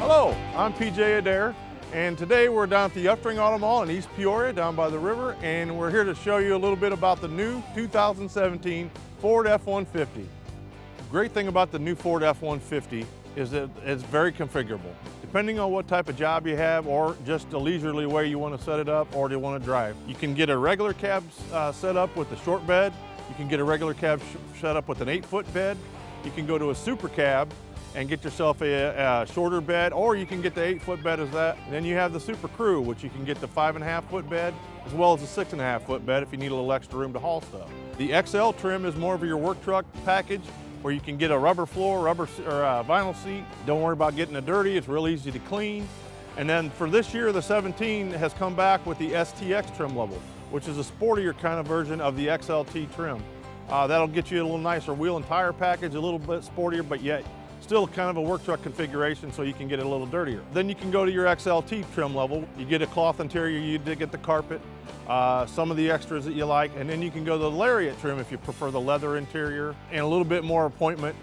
Hello, I'm PJ Adair, and today we're down at the Uftring Automall in East Peoria, down by the river, and we're here to show you a little bit about the new 2017 Ford F-150. The great thing about the new Ford F-150 is that it's very configurable. Depending on what type of job you have or just a leisurely way you want to set it up or you want to drive. You can get a regular cab set up with a short bed. You can get a regular cab set up with an 8-foot bed. You can go to a super cab and get yourself a shorter bed, or you can get the 8-foot bed as that. And then you have the Super Crew, which you can get the 5.5-foot bed, as well as the 6.5-foot bed if you need a little extra room to haul stuff. The XL trim is more of your work truck package, where you can get a rubber floor, or vinyl seat. Don't worry about getting it dirty, it's real easy to clean. And then for this year, the 17 has come back with the STX trim level, which is a sportier kind of version of the XLT trim. That'll get you a little nicer wheel and tire package, a little bit sportier, but yet still kind of a work truck configuration, so you can get it a little dirtier. Then you can go to your XLT trim level. You get a cloth interior, you get the carpet, some of the extras that you like, and then you can go to the Lariat trim if you prefer the leather interior and a little bit more appointment.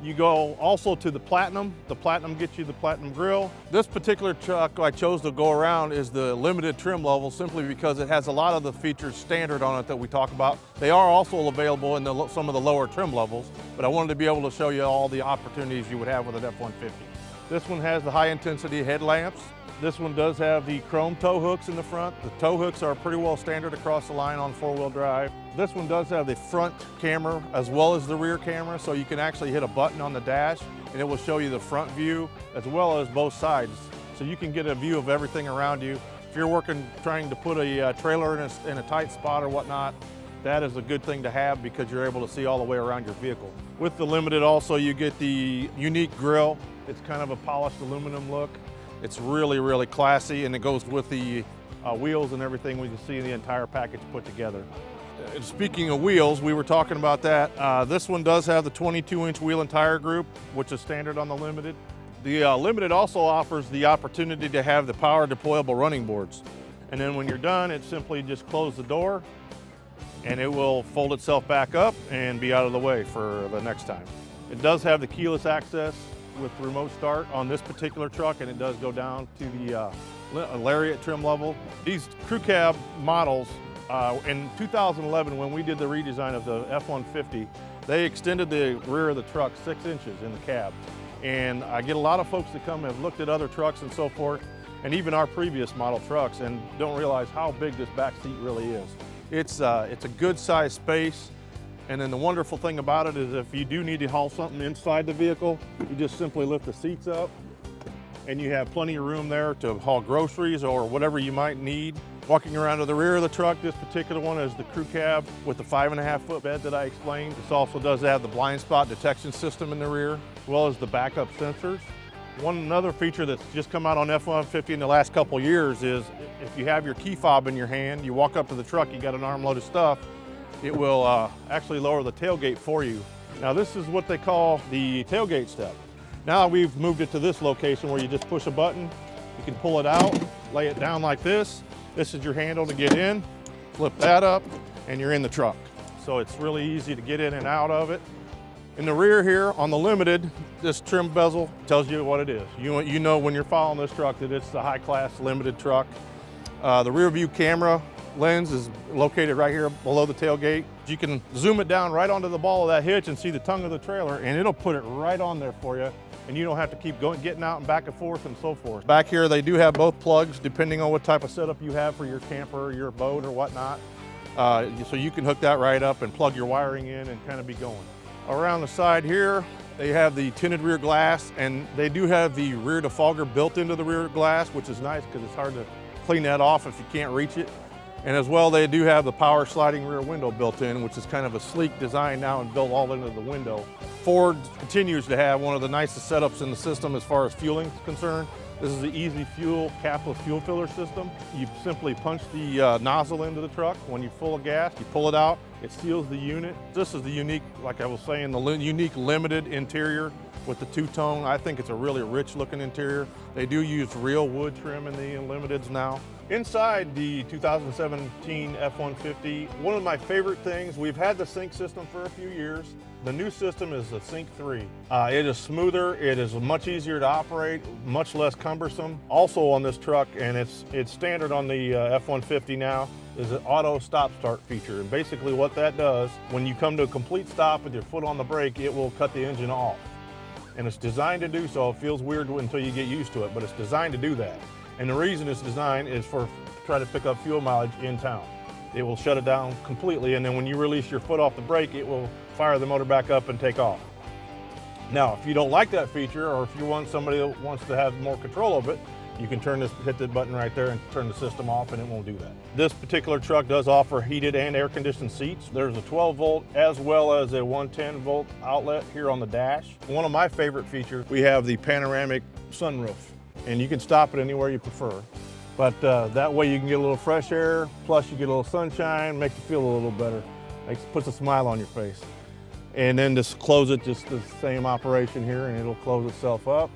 You go also to the Platinum. The Platinum gets you the Platinum Grille. This particular truck I chose to go around is the limited trim level, simply because it has a lot of the features standard on it that we talk about. They are also available in some of the lower trim levels, but I wanted to be able to show you all the opportunities you would have with an F-150. This one has the high intensity headlamps. This one does have the chrome tow hooks in the front. The tow hooks are pretty well standard across the line on 4-wheel drive. This one does have the front camera as well as the rear camera, so you can actually hit a button on the dash and it will show you the front view as well as both sides. So you can get a view of everything around you. If you're trying to put a trailer in a tight spot or whatnot, that is a good thing to have because you're able to see all the way around your vehicle. With the Limited also, you get the unique grille. It's kind of a polished aluminum look. It's really, really classy, and it goes with the wheels and everything when you see the entire package put together. Speaking of wheels, we were talking about that. This one does have the 22-inch wheel and tire group, which is standard on the Limited. The Limited also offers the opportunity to have the power deployable running boards. And then when you're done, it simply just close the door and it will fold itself back up and be out of the way for the next time. It does have the keyless access with remote start on this particular truck, and it does go down to the Lariat trim level. These crew cab models, in 2011 when we did the redesign of the F-150, they extended the rear of the truck 6 inches in the cab. And I get a lot of folks that come and have looked at other trucks and so forth, and even our previous model trucks, and don't realize how big this back seat really is. It's a good sized space. And then the wonderful thing about it is if you do need to haul something inside the vehicle, you just simply lift the seats up and you have plenty of room there to haul groceries or whatever you might need. Walking around to the rear of the truck, this particular one is the crew cab with the 5.5-foot bed that I explained. This also does have the blind spot detection system in the rear, as well as the backup sensors. Another feature that's just come out on F-150 in the last couple years is if you have your key fob in your hand, you walk up to the truck, you got an armload of stuff, it will actually lower the tailgate for you. Now this is what they call the tailgate step. Now we've moved it to this location where you just push a button, you can pull it out, lay it down like this. This is your handle to get in, flip that up, and you're in the truck. So it's really easy to get in and out of it. In the rear here on the Limited, this trim bezel tells you what it is. You know when you're following this truck that it's the high-class Limited truck. The rear view camera lens is located right here below the tailgate. You can zoom it down right onto the ball of that hitch and see the tongue of the trailer, and it'll put it right on there for you, and you don't have to keep getting out and back and forth and so forth. Back here they do have both plugs depending on what type of setup you have for your camper or your boat or whatnot. So you can hook that right up and plug your wiring in and kind of be going. Around the side here they have the tinted rear glass, and they do have the rear defogger built into the rear glass, which is nice because it's hard to clean that off if you can't reach it. And as well, they do have the power sliding rear window built in, which is kind of a sleek design now and built all into the window. Ford continues to have one of the nicest setups in the system as far as fueling is concerned. This is the Easy Fuel capless fuel filler system. You simply punch the nozzle into the truck. When you're full of gas, you pull it out, it seals the unit. This is the unique, like I was saying, the unique Limited interior with the two-tone. I think it's a really rich looking interior. They do use real wood trim in the Limiteds now. Inside the 2017 F-150, one of my favorite things, we've had the sync system for a few years. The new system is the Sync 3. It is smoother, it is much easier to operate, much less cumbersome. Also on this truck, and it's standard on the F-150 now, is an auto stop-start feature. And basically what that does, when you come to a complete stop with your foot on the brake, it will cut the engine off. And it's designed to do so. It feels weird until you get used to it, but it's designed to do that. And the reason it's designed is for try to pick up fuel mileage in town. It will shut it down completely, and then when you release your foot off the brake, it will fire the motor back up and take off. Now, if you don't like that feature, or if you want somebody that wants to have more control of it, you can hit the button right there and turn the system off, and it won't do that. This particular truck does offer heated and air-conditioned seats. There's a 12-volt as well as a 110-volt outlet here on the dash. One of my favorite features, we have the panoramic sunroof, and you can stop it anywhere you prefer. But that way you can get a little fresh air, plus you get a little sunshine, makes you feel a little better. Puts a smile on your face. And then just close it, just the same operation here, and it'll close itself up.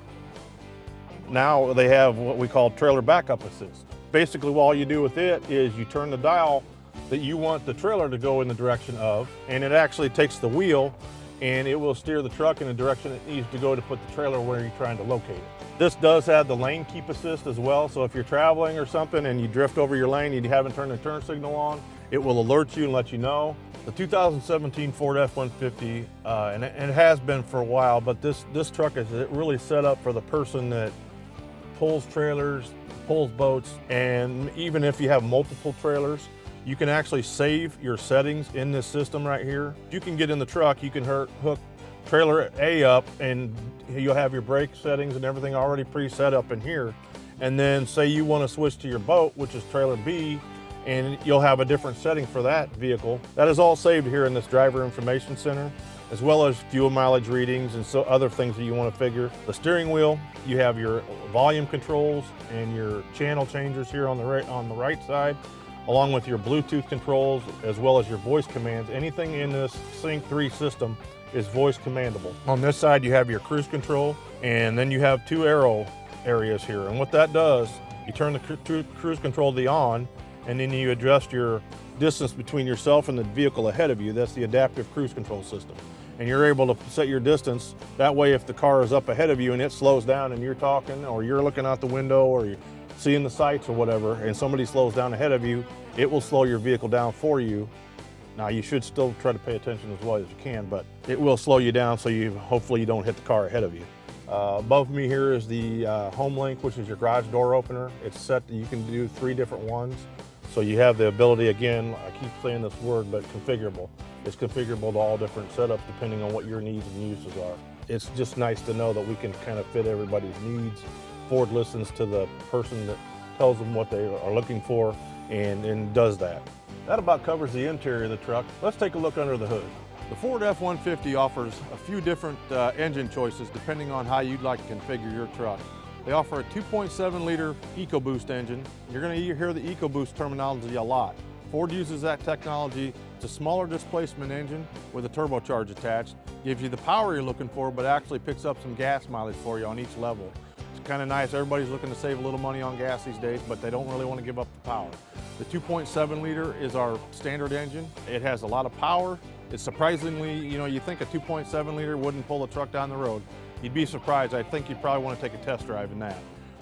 Now they have what we call trailer backup assist. Basically all you do with it is you turn the dial that you want the trailer to go in the direction of, and it actually takes the wheel and it will steer the truck in the direction it needs to go to put the trailer where you're trying to locate it. This does have the lane keep assist as well, so if you're traveling or something and you drift over your lane and you haven't turned the turn signal on, it will alert you and let you know. The 2017 Ford F-150, and it has been for a while, but this truck is really set up for the person that pulls trailers, pulls boats, and even if you have multiple trailers, you can actually save your settings in this system right here. You can get in the truck, you can hook trailer A up, and you'll have your brake settings and everything already pre-set up in here. And then say you want to switch to your boat, which is trailer B, and you'll have a different setting for that vehicle. That is all saved here in this driver information center, as well as fuel mileage readings and so other things that you want to figure. The steering wheel, you have your volume controls and your channel changers here on the right side, along with your Bluetooth controls, as well as your voice commands. Anything in this Sync 3 system is voice commandable. On this side, you have your cruise control, and then you have two arrow areas here. And what that does, you turn the cruise control to the on, and then you adjust your distance between yourself and the vehicle ahead of you. That's the adaptive cruise control system. And you're able to set your distance. That way, if the car is up ahead of you and it slows down and you're talking, or you're looking out the window, or you're seeing the sights or whatever, and somebody slows down ahead of you, it will slow your vehicle down for you. Now, you should still try to pay attention as well as you can, but it will slow you down so hopefully you don't hit the car ahead of you. Above me here is the Home Link, which is your garage door opener. It's set that you can do 3 different ones. So you have the ability, again, I keep saying this word, but configurable. It's configurable to all different setups depending on what your needs and uses are. It's just nice to know that we can kind of fit everybody's needs. Ford listens to the person that tells them what they are looking for and does that. That about covers the interior of the truck. Let's take a look under the hood. The Ford F-150 offers a few different engine choices depending on how you'd like to configure your truck. They offer a 2.7 liter EcoBoost engine. You're going to hear the EcoBoost terminology a lot. Ford uses that technology. It's a smaller displacement engine with a turbocharge attached. Gives you the power you're looking for, but actually picks up some gas mileage for you on each level. It's kind of nice. Everybody's looking to save a little money on gas these days, but they don't really want to give up the power. The 2.7 liter is our standard engine. It has a lot of power. It's surprisingly, you think a 2.7 liter wouldn't pull the truck down the road. You'd be surprised. I think you'd probably want to take a test drive in that.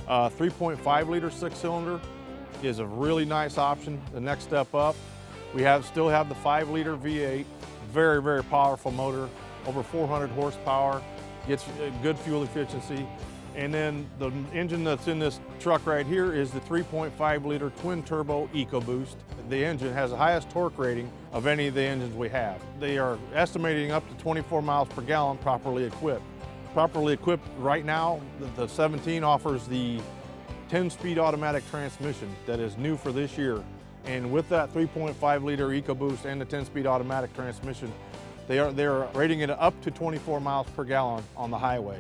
3.5 liter 6-cylinder is a really nice option. The next step up, we still have the 5 liter V8, very, very powerful motor, over 400 horsepower, gets good fuel efficiency. And then the engine that's in this truck right here is the 3.5 liter twin turbo EcoBoost. The engine has the highest torque rating of any of the engines we have. They are estimating up to 24 miles per gallon properly equipped. Properly equipped right now, the 17 offers the 10-speed automatic transmission that is new for this year. And with that 3.5 liter EcoBoost and the 10-speed automatic transmission, they're rating it up to 24 miles per gallon on the highway.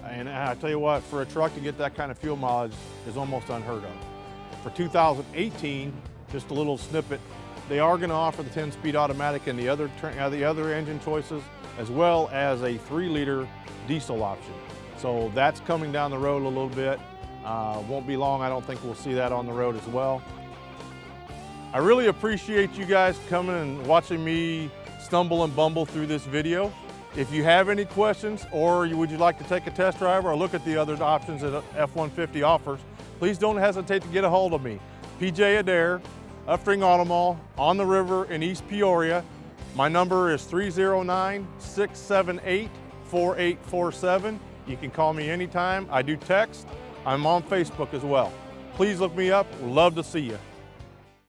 And I tell you what, for a truck to get that kind of fuel mileage is almost unheard of. For 2018, just a little snippet, they are going to offer the 10-speed automatic and the other engine choices. as well as a 3-liter diesel option. So that's coming down the road a little bit. Won't be long, I don't think we'll see that on the road as well. I really appreciate you guys coming and watching me stumble and bumble through this video. If you have any questions, or would you like to take a test drive or look at the other options that F-150 offers, please don't hesitate to get a hold of me. PJ Adair, Uftring Automall, on the river in East Peoria. My number is 309-678-4847. You can call me anytime. I do text. I'm on Facebook as well. Please look me up. We'd love to see you.